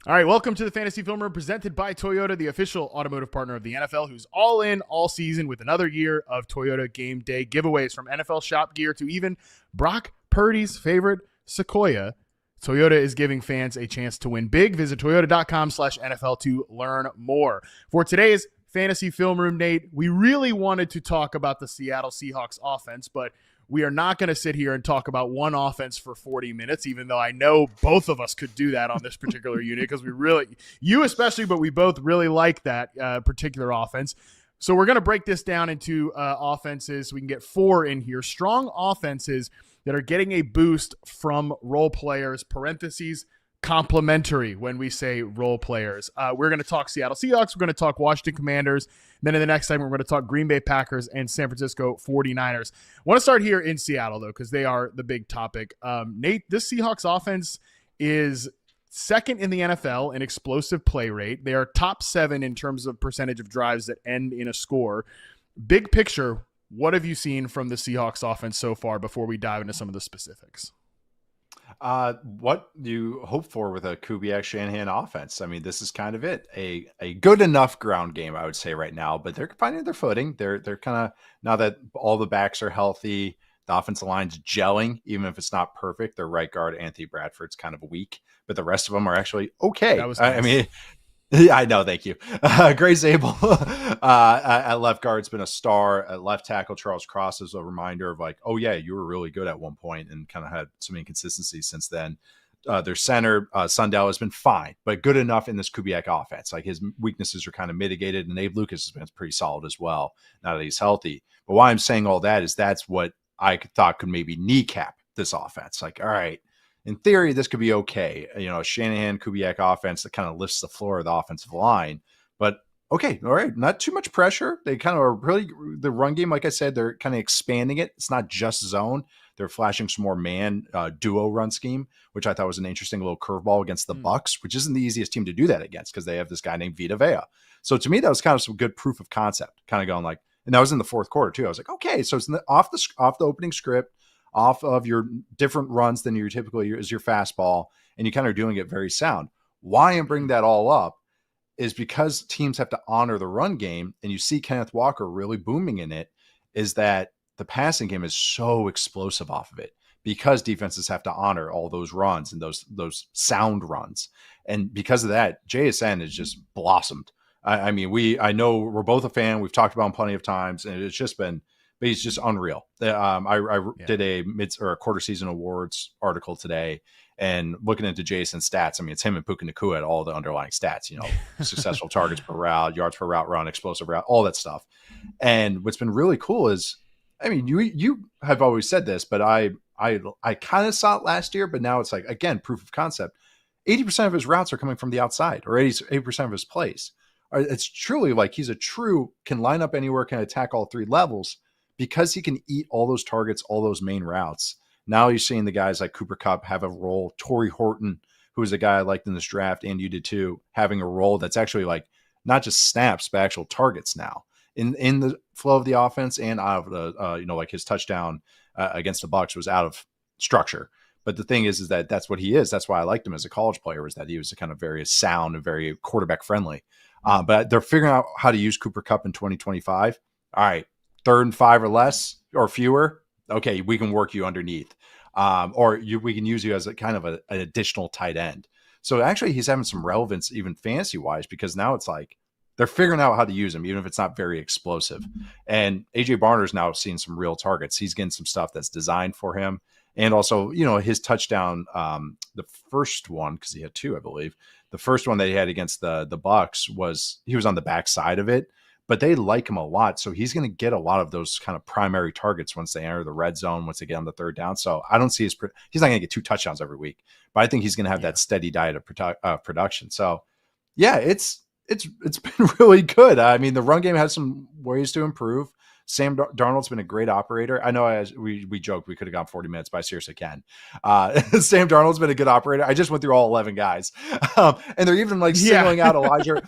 All right, welcome to the Fantasy Film Room presented by Toyota, the official automotive partner of the NFL, who's all in all season with another year of Toyota game day giveaways from NFL shop gear to even Brock Purdy's favorite Sequoia. Toyota is giving fans a chance to win big. Visit toyota.com/NFL to learn more. For today's Fantasy Film Room, Nate, we really wanted to talk about the Seattle Seahawks offense, but we are not going to sit here and talk about one offense for 40 minutes, even though I know both of us could do that on this particular unit because we really, you especially, but we both really like that particular offense. So we're going to break this down into offenses. We can get four in here. Strong offenses that are getting a boost from role players, parentheses, complementary when we say role players. We're going to talk Seattle Seahawks. We're going to talk Washington Commanders. Then in the next segment, we're going to talk Green Bay Packers and San Francisco 49ers. I want to start here in Seattle, though, because they are the big topic. Nate, this Seahawks offense is second in the NFL in explosive play rate. They are top 7 in terms of percentage of drives that end in a score. Big picture, what have you seen from the Seahawks offense so far before we dive into some of the specifics? What do you hope for with a Kubiak Shanahan offense? I mean, this is kind of it. A good enough ground game, I would say right now, but they're finding their footing. They're kind of, now that all the backs are healthy, the offensive line's gelling, even if it's not perfect. Their right guard, Anthony Bradford's kind of weak, but the rest of them are actually okay. That was nice. I mean, yeah, I know. Thank you. Gray Zabel at left guard's been a star. At left tackle, Charles Cross is a reminder of like, oh yeah, you were really good at one point and kind of had some inconsistencies since then. Their center, Sundell, has been fine, but good enough in this Kubiak offense. Like his weaknesses are kind of mitigated, and Abe Lucas has been pretty solid as well now that he's healthy. But why I'm saying all that is that's what I thought could maybe kneecap this offense. Like, all right, in theory, this could be okay. You know, a Shanahan Kubiak offense that kind of lifts the floor of the offensive line. But okay, all right, not too much pressure. They kind of are really, the run game, like I said, they're kind of expanding it. It's not just zone. They're flashing some more man duo run scheme, which I thought was an interesting little curveball against the Bucs, which isn't the easiest team to do that against because they have this guy named Vita Vea. So to me, that was kind of some good proof of concept, kind of going like, and that was in the fourth quarter too. I was like, okay, so it's off the opening script, off of your different runs than you typically is your fastball, and you kind of doing it very sound. Why I'm bringing that all up is because teams have to honor the run game, and you see Kenneth Walker really booming in it, is that the passing game is so explosive off of it because defenses have to honor all those runs and those sound runs. And because of that, JSN has just blossomed. I mean, I know we're both a fan. We've talked about him plenty of times, and it's just been, but he's just unreal. I did a quarter season awards article today, and looking into Jason's stats, I mean, it's him and Puka Nacua at all the underlying stats, you know, successful targets per route, yards per route run, explosive route, all that stuff. And what's been really cool is, I mean, you have always said this, but I kind of saw it last year, but now it's like, again, proof of concept. 80% of his routes are coming from the outside, or 80% of his plays. It's truly like he's can line up anywhere, can attack all three levels, because he can eat all those targets, all those main routes. Now you're seeing the guys like Cooper Kupp have a role. Tory Horton, who is a guy I liked in this draft, and you did too, having a role that's actually like not just snaps, but actual targets now in the flow of the offense and out of the, like his touchdown against the Bucs was out of structure. But the thing is that that's what he is. That's why I liked him as a college player, was that he was kind of very sound and very quarterback friendly. But they're figuring out how to use Cooper Kupp in 2025. All right, 3rd and 5 or less or fewer. Okay, we can work you underneath. We can use you as a kind of an additional tight end. So actually he's having some relevance even fantasy wise, because now it's like they're figuring out how to use him, even if it's not very explosive. And AJ Barner's now seeing some real targets. He's getting some stuff that's designed for him. And also, his touchdown, the first one, because he had 2, I believe. The first one that he had against the Bucs he was on the backside of it, but they like him a lot. So he's going to get a lot of those kind of primary targets once they enter the red zone, once they get on the 3rd down. So I don't see he's not going to get 2 touchdowns every week, but I think he's going to have that steady diet of production. So yeah, it's been really good. I mean, the run game has some ways to improve. Sam Darnold's been a great operator. I know we joked we could have gone 40 minutes, but I seriously can. Sam Darnold's been a good operator. I just went through all 11 guys. And they're even like singling out Elijah.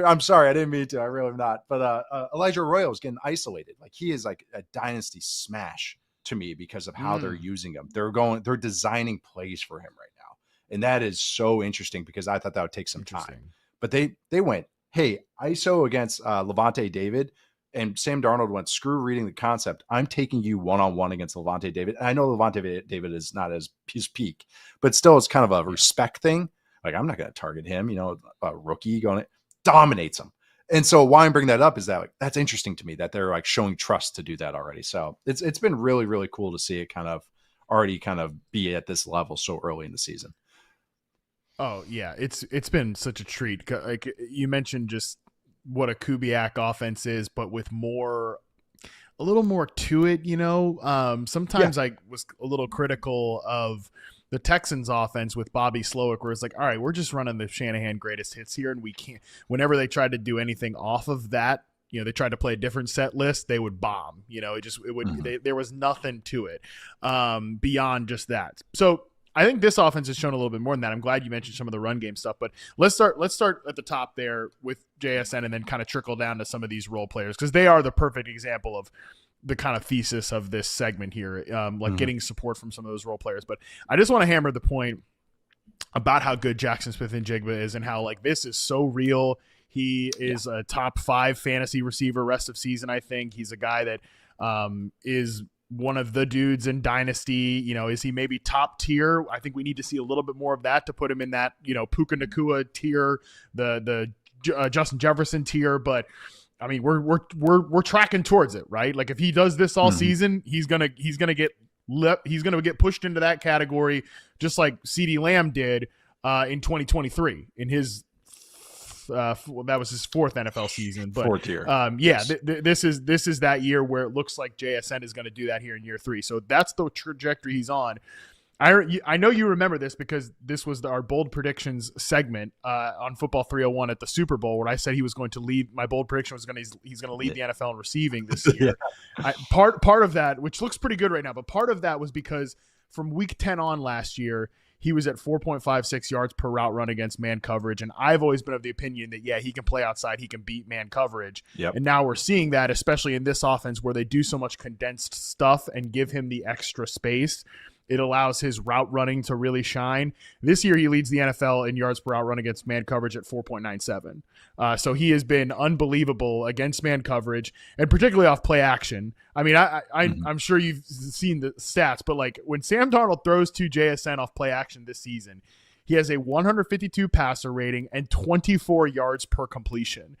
I'm sorry, I didn't mean to. I really am not. But Elijah Arroyo is getting isolated. Like he is like a dynasty smash to me because of how they're using him. They're designing plays for him right now. And that is so interesting because I thought that would take some time. Interesting. But they went, hey, ISO against Levante David, and Sam Darnold went, screw reading the concept. I'm taking you one-on-one against Levante David. And I know Levante David is not as his peak, but still it's kind of a respect thing. Like, I'm not going to target him, a rookie going, dominates him. And so why I'm bringing that up is that that's interesting to me that they're like showing trust to do that already. So it's been really, really cool to see it already be at this level so early in the season. Oh yeah, it's been such a treat. Like you mentioned, just what a Kubiak offense is, but with a little more to it. Sometimes I was a little critical of the Texans offense with Bobby Slowick, where it's like, all right, we're just running the Shanahan greatest hits here, and we can't. Whenever they tried to do anything off of that, they tried to play a different set list, they would bomb. There was nothing to it beyond just that. So I think this offense has shown a little bit more than that. I'm glad you mentioned some of the run game stuff, but let's start at the top there with JSN and then kind of trickle down to some of these role players, because they are the perfect example of the kind of thesis of this segment here, getting support from some of those role players. But I just want to hammer the point about how good Jaxon Smith-Njigba is and how this is so real. He is a top 5 fantasy receiver rest of season. I think he's a guy that is one of the dudes in Dynasty. Is he maybe top tier? I think we need to see a little bit more of that to put him in that, Puka Nacua tier, the Justin Jefferson tier. But I mean, we're tracking towards it, right? Like if he does this all season, he's gonna get pushed into that category, just like CeeDee Lamb did in 2023 in his that was his 4th NFL season, but 4th year. Yes. This is that year where it looks like JSN is going to do that here in year 3. So that's the trajectory he's on. I know you remember this because this was our bold predictions segment on Football 301 at the Super Bowl, where I said he was going to lead. My bold prediction was he's going to lead the NFL in receiving this year. Part of that, which looks pretty good right now, but part of that was because from week 10 on last year, he was at 4.56 yards per route run against man coverage. And I've always been of the opinion that, he can play outside. He can beat man coverage. Yep. And now we're seeing that, especially in this offense where they do so much condensed stuff and give him the extra space. It allows his route running to really shine. This year, he leads the NFL in yards per route run against man coverage at 4.97. So he has been unbelievable against man coverage, and particularly off play action. I mean, I'm sure you've seen the stats, but when Sam Darnold throws to JSN off play action this season, he has a 152 passer rating and 24 yards per completion.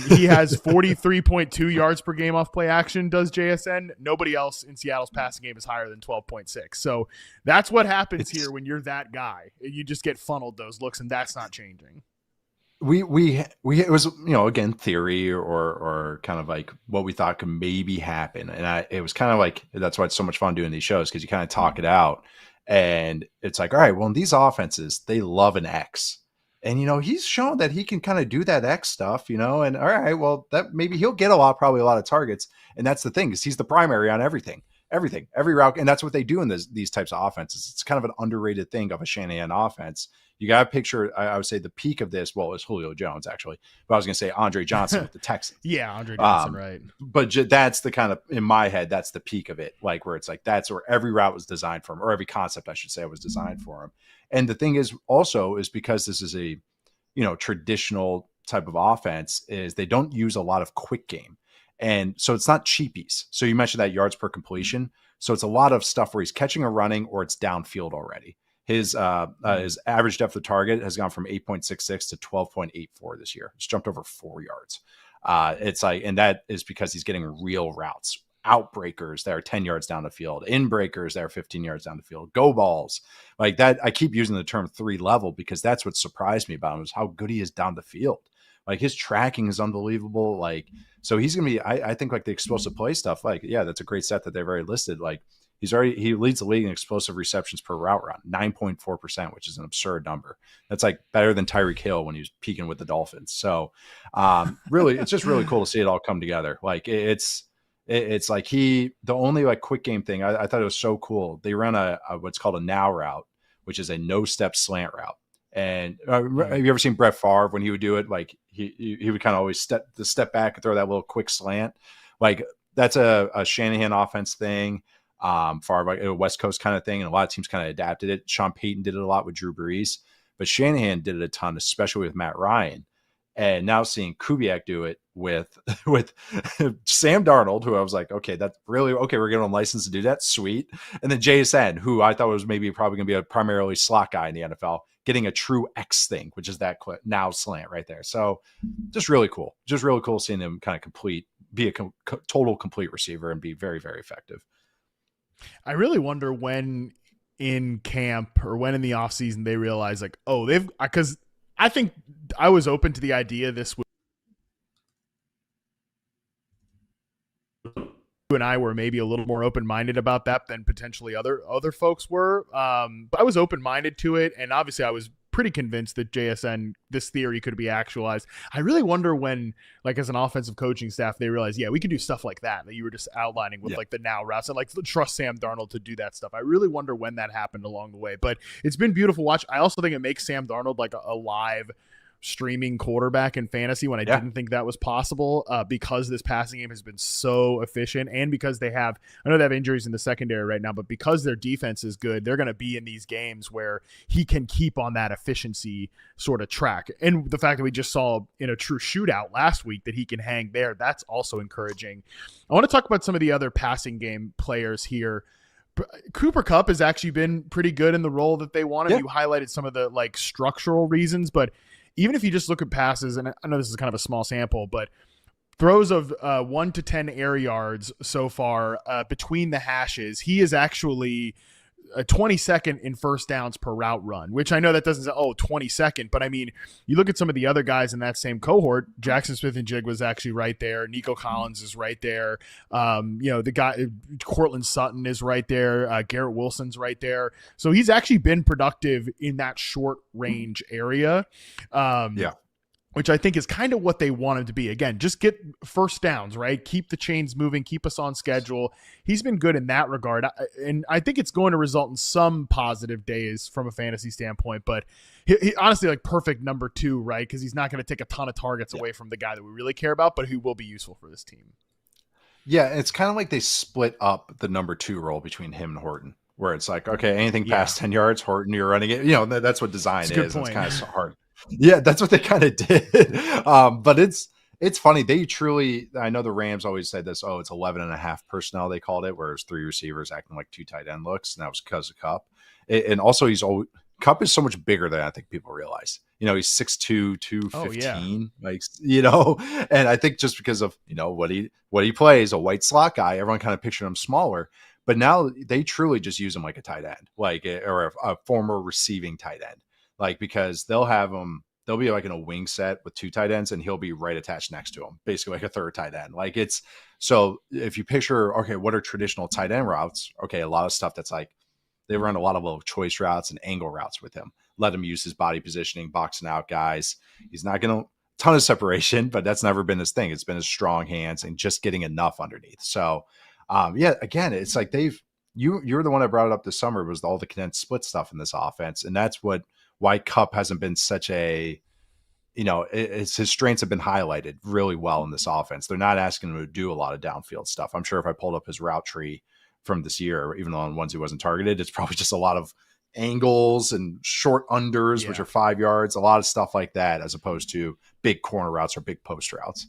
He has 43.2 yards per game off play action, does JSN. Nobody else in Seattle's passing game is higher than 12.6. So that's what happens here when you're that guy. You just get funneled those looks, and that's not changing. It was, again, theory or kind of like what we thought could maybe happen. And it was kind of like, that's why it's so much fun doing these shows, because you kind of talk it out. And it's like, all right, well, in these offenses, they love an X. And, he's shown that he can kind of do that X stuff, and all right, well, that maybe he'll get probably a lot of targets. And that's the thing, is he's the primary on everything, every route. And that's what they do in these types of offenses. It's kind of an underrated thing of a Shanahan offense. You got to picture, I would say the peak of this, well, it's Julio Jones, actually. But I was going to say Andre Johnson with the Texans. Yeah, Andre Johnson, right. But that's the kind of, in my head, that's the peak of it. Where it's like, that's where every route was designed for him, or every concept, I should say, was designed for him. And the thing is because this is a, traditional type of offense, is they don't use a lot of quick game. And so it's not cheapies. So you mentioned that yards per completion. So it's a lot of stuff where he's catching or running, or it's downfield already. His average depth of target has gone from 8.66 to 12.84 this year. It's jumped over 4 yards. And that is because he's getting real routes, outbreakers that are 10 yards down the field, in breakers that are 15 yards down the field, go balls like that. I keep using the term 3 level because that's what surprised me about him, is how good he is down the field. His tracking is unbelievable. So he's going to be, I think the explosive play stuff, that's a great set that they've already listed. He leads the league in explosive receptions per route run, 9.4%, which is an absurd number. That's better than Tyreek Hill when he was peaking with the Dolphins. So really, it's just really cool to see it all come together. It's the only quick game thing. I thought it was so cool. They run a what's called a now route, which is a no step slant route. And have you ever seen Brett Favre when he would do it? He would kind of always step back and throw that little quick slant. That's a Shanahan offense thing. far like a West Coast kind of thing, and a lot of teams kind of adapted it. Sean Payton did it a lot with Drew Brees, but Shanahan did it a ton, especially with Matt Ryan. And now seeing Kubiak do it with Sam Darnold, who I was like, okay, that's really okay. We're giving him license to do that. Sweet. And then JSN, who I thought was maybe probably going to be a primarily slot guy in the NFL, getting a true X thing, which is that now slant right there. So just really cool. Just really cool seeing him kind of be a total complete receiver and be very, very effective. I really wonder when in camp or when in the offseason they realize like, oh, because I think I was open to the idea this would, you and I were maybe a little more open-minded about that than potentially other folks were. But I was open-minded to it, and obviously I was pretty convinced that JSN, this theory could be actualized. I really wonder when, like as an offensive coaching staff, they realize, yeah, we can do stuff like that you were just outlining with like the now routes and like trust Sam Darnold to do that stuff. I really wonder when that happened along the way, but it's been beautiful to watch. I also think it makes Sam Darnold like a live streaming quarterback in fantasy when I didn't think that was possible, because this passing game has been so efficient, and because I know they have injuries in the secondary right now, but because their defense is good, they're going to be in these games where he can keep on that efficiency sort of track. And the fact that we just saw in a true shootout last week that he can hang there, that's also encouraging. I want to talk about some of the other passing game players here. Cooper Kupp has actually been pretty good in the role that they wanted. You highlighted some of the like structural reasons, but even if you just look at passes, and I know this is kind of a small sample, but throws of 1 to 10 air yards so far between the hashes, he is actually 22nd in first downs per route run, which I know that doesn't say, 22nd, but I mean, you look at some of the other guys in that same cohort, Jaxon Smith-Njigba was actually right there. Nico Collins is right there. The guy, Cortland Sutton is right there. Garrett Wilson's right there. So he's actually been productive in that short range area. Which I think is kind of what they want him to be. Again, just get first downs, right? Keep the chains moving, keep us on schedule. He's been good in that regard. And I think it's going to result in some positive days from a fantasy standpoint, but he honestly like perfect number 2, right? Because he's not going to take a ton of targets away from the guy that we really care about, but who will be useful for this team. Yeah, it's kind of like they split up the number 2 role between him and Horton, where it's like, okay, anything past 10 yards, Horton, you're running it. That's what design is. It's kind of hard. Yeah, that's what they kind of did. But it's funny. They truly, I know the Rams always said this, it's 11 and a half personnel, they called it, where it's 3 receivers acting like 2 tight end looks. And that was because of Kupp. And also Kupp is so much bigger than I think people realize. He's 6'2", 215, and I think just because of, what he plays, a white slot guy, everyone kind of pictured him smaller. But now they truly just use him like a tight end, or a former receiving tight end. Because they'll be like in a wing set with 2 tight ends and he'll be right attached next to him, basically like a third tight end. So if you picture, okay, what are traditional tight end routes? Okay. A lot of stuff that's like, they run a lot of little choice routes and angle routes with him. Let him use his body positioning, boxing out guys. He's not going to ton of separation, but that's never been his thing. It's been his strong hands and just getting enough underneath. So again, it's like you're the one that brought it up this summer was all the condensed split stuff in this offense. And that's why Kupp hasn't been such a, it's his strengths have been highlighted really well in this offense. They're not asking him to do a lot of downfield stuff. I'm sure if I pulled up his route tree from this year, even though on ones he wasn't targeted, it's probably just a lot of angles and short unders, which are 5 yards, a lot of stuff like that, as opposed to big corner routes or big post routes.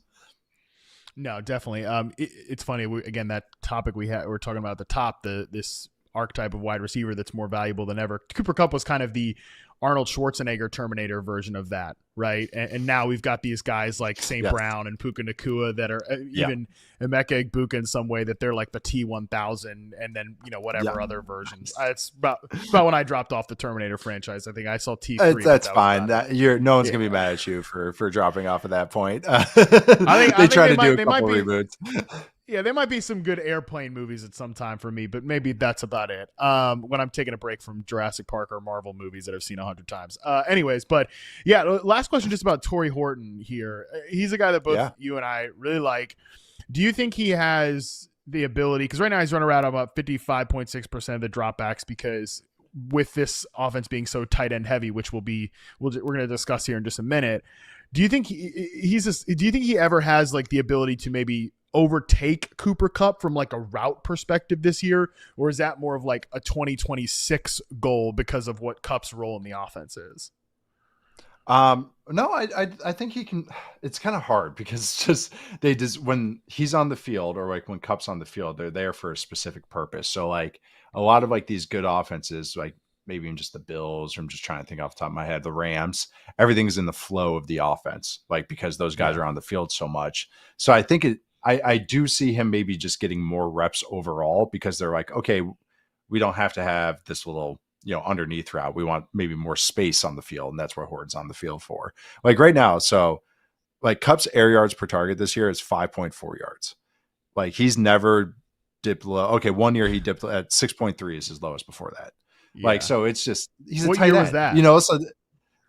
No, definitely. It's funny. Again, that topic we're talking about at the top, this archetype of wide receiver that's more valuable than ever. Cooper Kupp was kind of the Arnold Schwarzenegger Terminator version of that, right? And now we've got these guys like St. Brown and Puka Nacua that are even Emeka Egbuka in some way that they're like the T1000 and then, whatever other versions. It's about when I dropped off the Terminator franchise. I think I saw T3. That's fine. No one's going to be mad at you for dropping off at that point. I think they try to do a couple reboots. Yeah, there might be some good airplane movies at some time for me, but maybe that's about it. When I'm taking a break from Jurassic Park or Marvel movies that I've seen 100 times. Anyways, but yeah, last question just about Tory Horton here. He's a guy that both you and I really like. Do you think he has the ability, because right now he's running around about 55.6% of the dropbacks, because with this offense being so tight end heavy, which we're going to discuss here in just a minute, do you think he ever has like the ability to maybe overtake Cooper Kupp from like a route perspective this year, or is that more of like a 2026 goal because of what Kupp's role in the offense is? No, I think he can. It's kind of hard because it's just they just when he's on the field or like when Kupp's on the field, they're there for a specific purpose. So like a lot of like these good offenses, like maybe even just the Bills, or I'm just trying to think off the top of my head, the Rams, everything's in the flow of the offense, like because those guys are on the field so much. So I think I do see him maybe just getting more reps overall because they're like, okay, we don't have to have this little, underneath route. We want maybe more space on the field. And that's what Horton's on the field for. Like right now. So like Kupp's air yards per target this year is 5.4 yards. Like he's never dipped low. Okay. 1 year he dipped at 6.3 is his lowest before that. Yeah. Like, so it's just, he's a what tight year end. Was that? So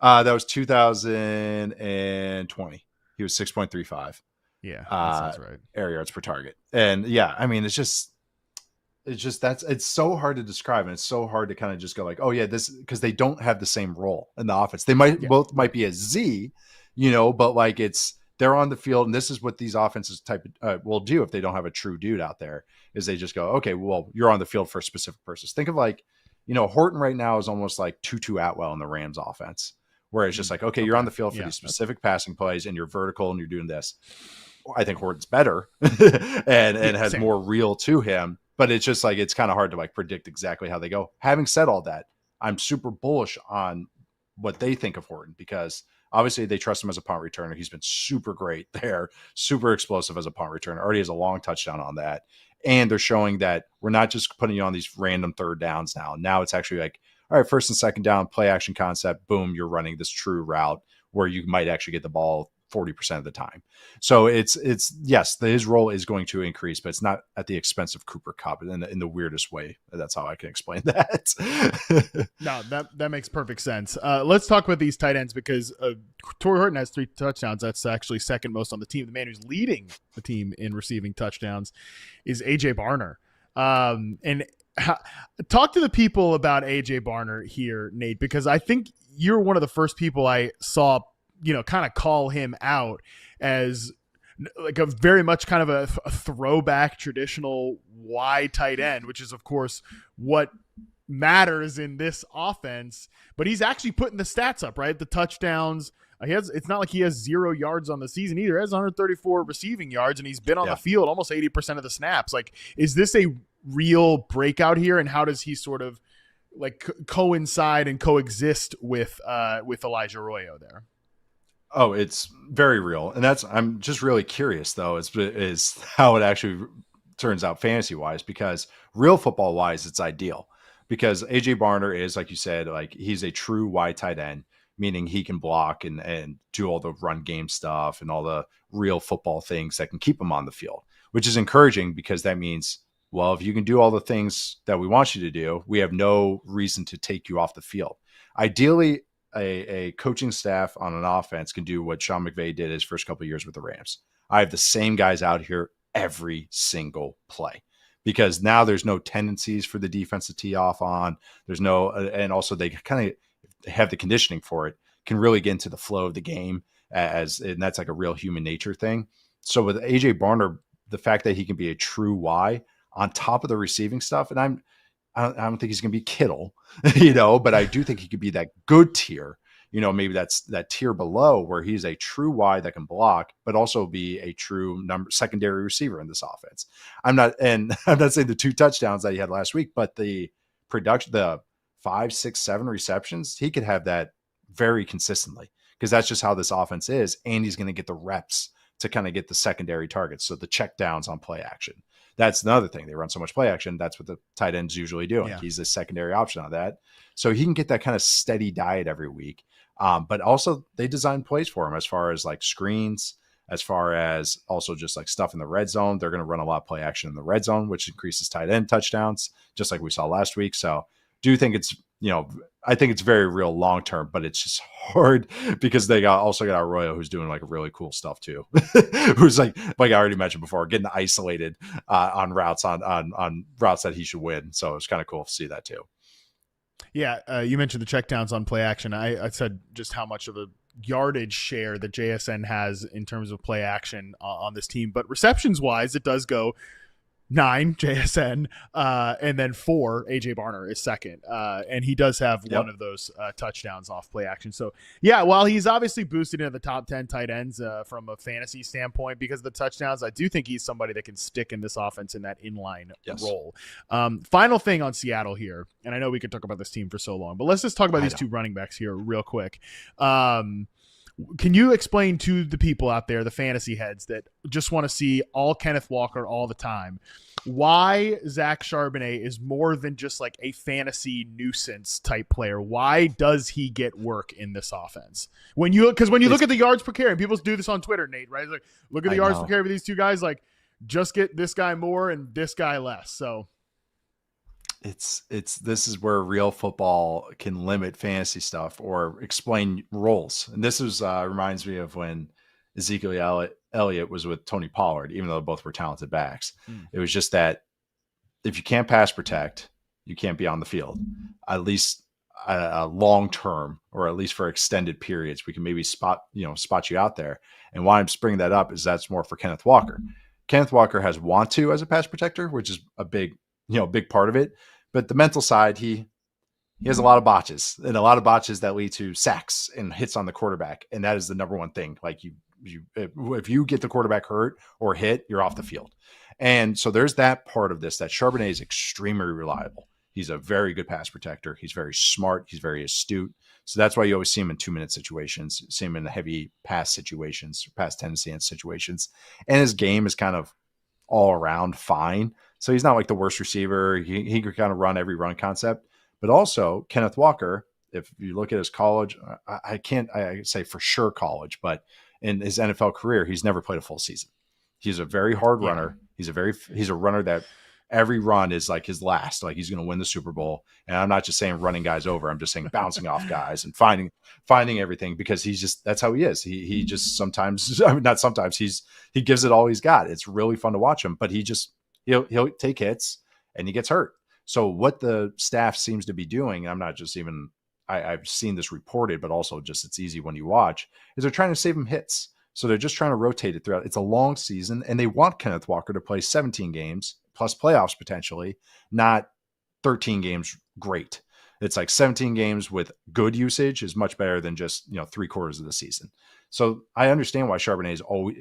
that was 2020. He was 6.35. Yeah. That sounds right. Air yards per target. And yeah, I mean, it's so hard to describe, and it's so hard to kind of just go like, oh yeah, this, because they don't have the same role in the offense. They both might be a Z, but like they're on the field, and this is what these offenses will do if they don't have a true dude out there, is they just go, okay, well, you're on the field for a specific purpose. Think of like, Horton right now is almost like Tutu Atwell in the Rams offense, where it's just like, okay, you're on the field for these specific passing plays, and you're vertical, and you're doing this. I think Horton's better and has more real to him. But it's just like, it's kind of hard to like predict exactly how they go. Having said all that, I'm super bullish on what they think of Horton, because obviously they trust him as a punt returner. He's been super great there, super explosive as a punt returner. Already has a long touchdown on that. And they're showing that we're not just putting you on these random third downs now. Now it's actually like, all right, first and second down, play action concept, boom, you're running this true route where you might actually get the ball 40% of the time. So it's yes, his role is going to increase, but it's not at the expense of Cooper Kupp in the weirdest way. That's how I can explain that. No, that makes perfect sense. Let's talk about these tight ends, because Tory Horton has 3 touchdowns. That's actually second most on the team. The man who's leading the team in receiving touchdowns is AJ Barner. Talk to the people about AJ Barner here, Nate, because I think you're one of the first people I saw kind of call him out as like a very much kind of a throwback traditional wide tight end, which is of course what matters in this offense. But he's actually putting the stats up, right? The touchdowns. It's not like he has 0 yards on the season either. He has 134 receiving yards, and he's been on the field almost 80% of the snaps. Like, is this a real breakout here? And how does he sort of like coincide and coexist with Elijah Arroyo there? Oh, it's very real. And I'm just really curious though, is how it actually turns out fantasy wise, because real football wise, it's ideal, because AJ Barner is, like you said, like he's a true wide tight end, meaning he can block and do all the run game stuff and all the real football things that can keep him on the field, which is encouraging, because that means, well, if you can do all the things that we want you to do, we have no reason to take you off the field. Ideally, a coaching staff on an offense can do what Sean McVay did his first couple of years with the Rams. I have the same guys out here every single play, because now there's no tendencies for the defense to tee off on. There's no, and also they kind of have the conditioning for it, can really get into the flow of the game and that's like a real human nature thing. So with AJ Barner, the fact that he can be a true Y on top of the receiving stuff, and I don't think he's going to be Kittle, but I do think he could be that good tier, maybe that's that tier below where he's a true Y that can block, but also be a true secondary receiver in this offense. I'm not saying the 2 touchdowns that he had last week, but the production, the 5, 6, 7 receptions, he could have that very consistently, because that's just how this offense is. And he's going to get the reps to kind of get the secondary targets. So the check downs on play action. That's another thing. They run so much play action. That's what the tight end's usually doing. Yeah. He's a secondary option on that. So he can get that kind of steady diet every week. But also they design plays for him as far as like screens, as far as also just like stuff in the red zone. They're going to run a lot of play action in the red zone, which increases tight end touchdowns, just like we saw last week. So do think it's, I think it's very real long-term, but it's just hard because they also got Arroyo, who's doing like really cool stuff too. Who's like I already mentioned before, getting isolated on routes on routes that he should win. So it's kind of cool to see that too. Yeah. You mentioned the checkdowns on play action. I said just how much of a yardage share that JSN has in terms of play action on this team, but receptions wise, it does go 9 JSN, and then 4 AJ Barner is second, and he does have one of those touchdowns off play action. So yeah, while he's obviously boosted into the top 10 tight ends from a fantasy standpoint because of the touchdowns, I do think he's somebody that can stick in this offense in that inline role. Final thing on Seattle here, and I know we could talk about this team for so long, but let's just talk about these two running backs here real quick. Can you explain to the people out there, the fantasy heads that just want to see all Kenneth Walker all the time, why Zach Charbonnet is more than just like a fantasy nuisance type player? Why does he get work in this offense? When you look at the yards per carry, and people do this on Twitter, Nate, right? It's like, look at the yards per carry for these two guys, like just get this guy more and this guy less. So this is where real football can limit fantasy stuff or explain roles. And this is reminds me of when Ezekiel Elliott was with Tony Pollard, even though both were talented backs. It was just that if you can't pass protect, you can't be on the field, at least long term, or at least for extended periods. We can maybe spot you out there. And why I'm bringing that up is that's more for Kenneth Walker. Kenneth Walker has want to as a pass protector, which is a big part of it. But the mental side, he has a lot of botches that lead to sacks and hits on the quarterback. And that is the number one thing. Like if you get the quarterback hurt or hit, you're off the field. And so there's that part of this, that Charbonnet is extremely reliable. He's a very good pass protector. He's very smart. He's very astute. So that's why you always see him in 2-minute situations, see him in the heavy pass situations, pass tendency and situations. And his game is kind of all around fine. So he's not like the worst receiver. He could kind of run every run concept. But also Kenneth Walker, if you look at his college, I say for sure college, but in his NFL career, he's never played a full season. He's a very hard runner. He's a runner that every run is like his last, like he's going to win the Super Bowl. And I'm not just saying running guys over. I'm just saying bouncing off guys and finding everything, because that's how he is. He just sometimes, I mean, not sometimes, he gives it all he's got. It's really fun to watch him, but he'll take hits and he gets hurt. So what the staff seems to be doing, and I'm not just even, I've seen this reported, but also just it's easy when you watch, is they're trying to save him hits. So they're just trying to rotate it throughout. It's a long season, and they want Kenneth Walker to play 17 games plus playoffs potentially, not 13 games great. It's like 17 games with good usage is much better than just 3/4 of the season. So I understand why Charbonnet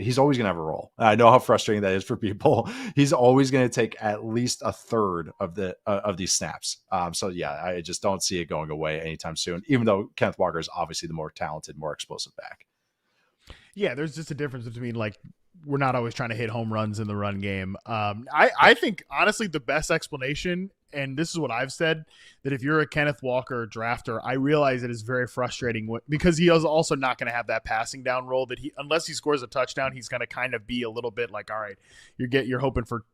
he's always going to have a role. I know how frustrating that is for people. He's always going to take at least a third of these snaps. So yeah, I just don't see it going away anytime soon, even though Kenneth Walker is obviously the more talented, more explosive back. Yeah, there's just a difference between, like, we're not always trying to hit home runs in the run game. I think, honestly, the best explanation, and this is what I've said, that if you're a Kenneth Walker drafter, I realize it is very frustrating because he is also not going to have that passing down role that unless he scores a touchdown, he's going to kind of be a little bit like, all right, you're hoping for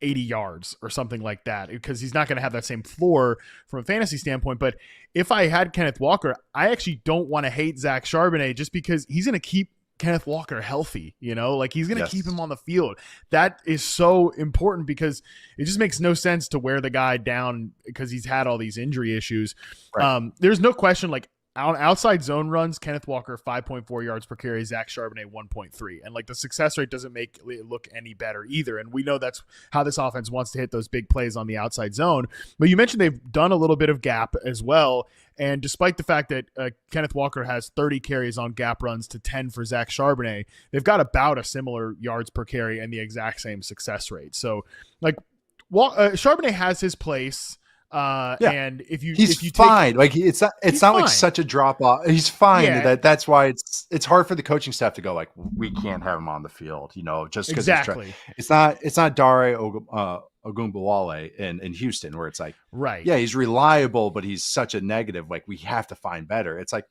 80 yards or something like that, because he's not going to have that same floor from a fantasy standpoint. But if I had Kenneth Walker, I actually don't want to hate Zach Charbonnet just because he's going to keep Kenneth Walker healthy, like he's going to keep him on the field. That is so important because it just makes no sense to wear the guy down because he's had all these injury issues. Right. There's no question, like, outside zone runs, Kenneth Walker 5.4 yards per carry, Zach Charbonnet 1.3, and like the success rate doesn't make it look any better either. And we know that's how this offense wants to hit those big plays on the outside zone. But you mentioned they've done a little bit of gap as well, and despite the fact that Kenneth Walker has 30 carries on gap runs to 10 for Zach Charbonnet, they've got about a similar yards per carry and the exact same success rate. So, like, Charbonnet has his place. And if you fine, like it's not like such a drop off. He's fine. Yeah. That's why it's hard for the coaching staff to go like, we can't have him on the field, just because it's not Dare Ogunbowale in Houston where it's like, right. Yeah, he's reliable, but he's such a negative. Like, we have to find better. It's like,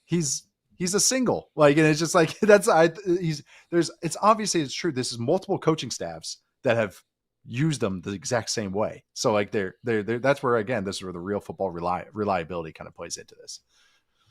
he's a single, like, and it's just like, it's obviously it's true. This is multiple coaching staffs that have use them the exact same way. So like they're that's where, again, this is where the real football reliability kind of plays into this.